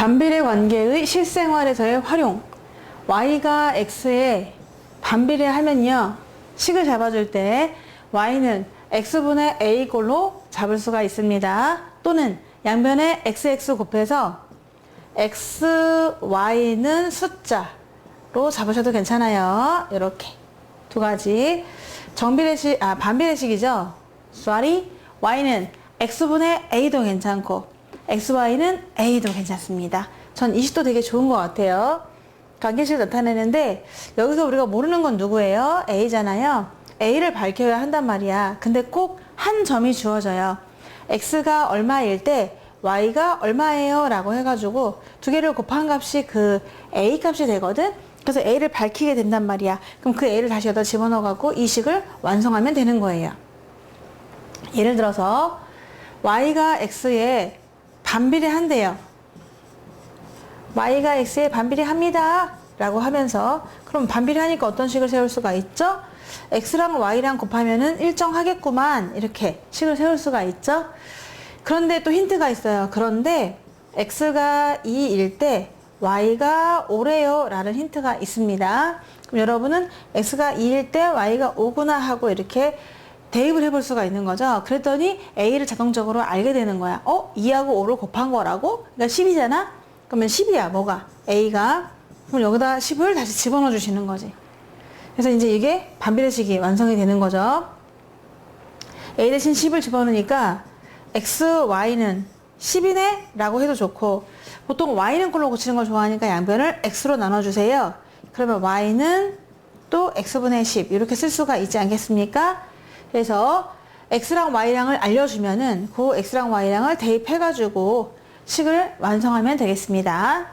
반비례 관계의 실생활에서의 활용. y가 x에 반비례하면요, 식을 잡아줄 때 y는 x분의 a꼴로 잡을 수가 있습니다. 또는 양변에 xx 곱해서 xy는 숫자로 잡으셔도 괜찮아요. 이렇게 두 가지. 반비례식이죠. sorry. y는 x분의 a도 괜찮고 xy는 a도 괜찮습니다. 전 이 식도 되게 좋은 것 같아요. 관계식을 나타내는데 여기서 우리가 모르는 건 누구예요? a잖아요. a를 밝혀야 한단 말이야. 근데 꼭 한 점이 주어져요. x가 얼마일 때 y가 얼마예요? 라고 해가지고 두 개를 곱한 값이 그 a 값이 되거든. 그래서 a를 밝히게 된단 말이야. 그럼 그 a를 다시 여기다 집어넣어갖고 이 식을 완성하면 되는 거예요. 예를 들어서 y가 x에 반비례한대요. y가 x에 반비례합니다 라고 하면서, 그럼 반비례하니까 어떤 식을 세울 수가 있죠? x랑 y랑 곱하면은 일정하겠구만, 이렇게 식을 세울 수가 있죠. 그런데 또 힌트가 있어요. 그런데 x가 2일 때 y가 5래요 라는 힌트가 있습니다. 그럼 여러분은 x가 2일 때 y가 5구나 하고 이렇게 대입을 해볼 수가 있는 거죠. 그랬더니 a를 자동적으로 알게 되는 거야. 2하고 5를 곱한 거라고? 그러니까 10이잖아? 그러면 10이야, 뭐가? a가. 그럼 여기다 10을 다시 집어넣어 주시는 거지. 그래서 이제 이게 반비례식이 완성이 되는 거죠. a 대신 10을 집어넣으니까 x, y는 10이네? 라고 해도 좋고, 보통 y는 꼴로 고치는 걸 좋아하니까 양변을 x로 나눠주세요. 그러면 y는 또 x분의 10 이렇게 쓸 수가 있지 않겠습니까? 그래서 x랑 y랑을 알려주면은 그 x랑 y랑을 대입해가지고 식을 완성하면 되겠습니다.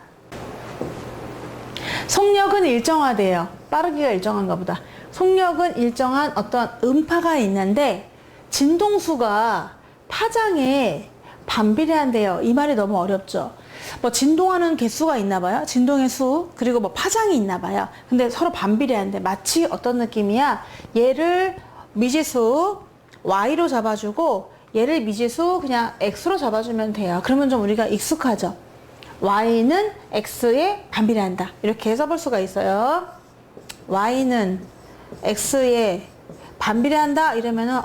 속력은 일정하대요. 빠르기가 일정한가 보다. 속력은 일정한 어떤 음파가 있는데 진동수가 파장에 반비례한대요. 이 말이 너무 어렵죠. 뭐 진동하는 개수가 있나 봐요. 진동의 수, 그리고 뭐 파장이 있나 봐요. 근데 서로 반비례한대. 마치 어떤 느낌이야? 얘를 미지수 y로 잡아주고 얘를 미지수 그냥 x로 잡아주면 돼요. 그러면 좀 우리가 익숙하죠. y는 x에 반비례한다. 이렇게 써볼 수가 있어요. y는 x에 반비례한다 이러면은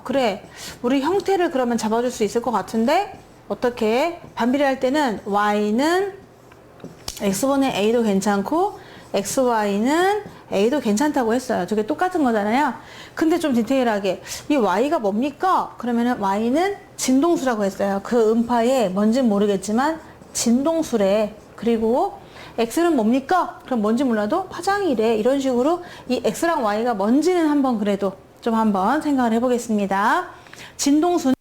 그래, 우리 형태를 그러면 잡아줄 수 있을 것 같은데, 어떻게 반비례할 때는 y는 x분의 a도 괜찮고 xy는 a도 괜찮다고 했어요. 저게 똑같은 거잖아요. 근데 좀 디테일하게 이 y가 뭡니까? 그러면은 y는 진동수라고 했어요. 그 음파에 뭔진 모르겠지만 진동수래. 그리고 x는 뭡니까? 그럼 뭔지 몰라도 파장이래. 이런 식으로 이 x랑 y가 뭔지는 한번 그래도 좀 한번 생각을 해보겠습니다. 진동수는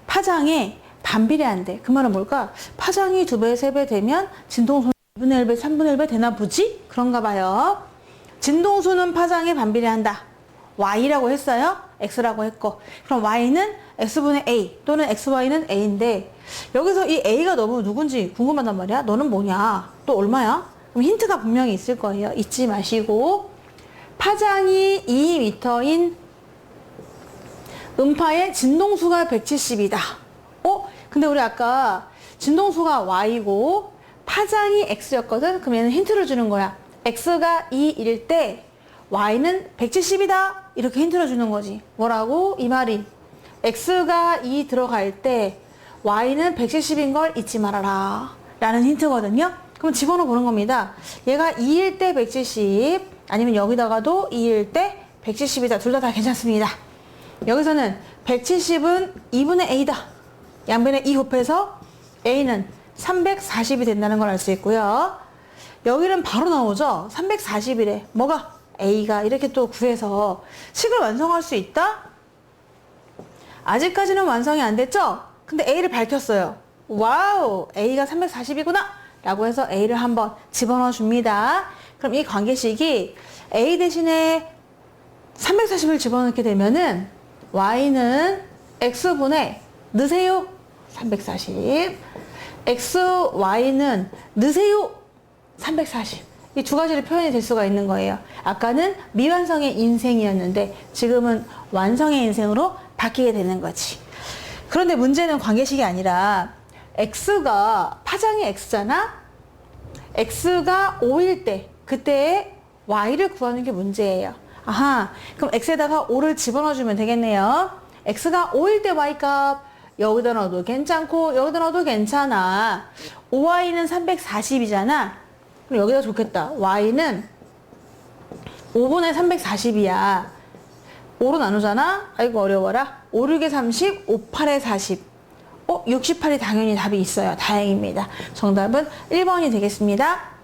파장에 반비례한대. 그 말은 뭘까? 파장이 2배, 3배 되면 진동수는 2분의 1배, 3분의 1배 되나 보지? 그런가 봐요. 진동수는 파장에 반비례한다. y라고 했어요. x라고 했고. 그럼 y는 x분의 a 또는 xy는 a인데, 여기서 이 a가 너무 누군지 궁금하단 말이야. 너는 뭐냐? 또 얼마야? 그럼 힌트가 분명히 있을 거예요. 잊지 마시고, 파장이 2m인 음파의 진동수가 170이다. 근데 우리 아까 진동수가 y고 파장이 x였거든? 그럼 얘는 힌트를 주는 거야. x가 2일 때 y는 170이다. 이렇게 힌트를 주는 거지. 뭐라고? 이 말이 x가 2 들어갈 때 y는 170인 걸 잊지 말아라 라는 힌트거든요. 그럼 집어넣어 보는 겁니다. 얘가 2일 때 170, 아니면 여기다가도 2일 때 170이다. 둘 다 괜찮습니다. 여기서는 170은 2분의 a다. 양변에 2 곱해서 a는 340이 된다는 걸 알 수 있고요. 여기는 바로 나오죠. 340이래. 뭐가? a가. 이렇게 또 구해서 식을 완성할 수 있다? 아직까지는 완성이 안 됐죠? 근데 a를 밝혔어요. 와우! a가 340이구나! 라고 해서 a를 한번 집어넣어 줍니다. 그럼 이 관계식이 a 대신에 340을 집어넣게 되면은 y는 x분의 넣으세요. 340. xy는 넣으세요. 340. 이 두 가지로 표현이 될 수가 있는 거예요. 아까는 미완성의 인생이었는데 지금은 완성의 인생으로 바뀌게 되는 거지. 그런데 문제는 관계식이 아니라 x가 파장이 x잖아. x가 5일 때 그때의 y를 구하는 게 문제예요. 아하, 그럼 x에다가 5를 집어넣어주면 되겠네요. x가 5일 때 y 값 여기다 넣어도 괜찮고 여기다 넣어도 괜찮아. 5y는 340이잖아. 그럼 여기다 좋겠다. y는 5분의 340이야. 5로 나누잖아? 아이고 어려워라. 5, 6에 30, 5, 8에 40. 68이 당연히 답이 있어요. 다행입니다. 정답은 1번이 되겠습니다.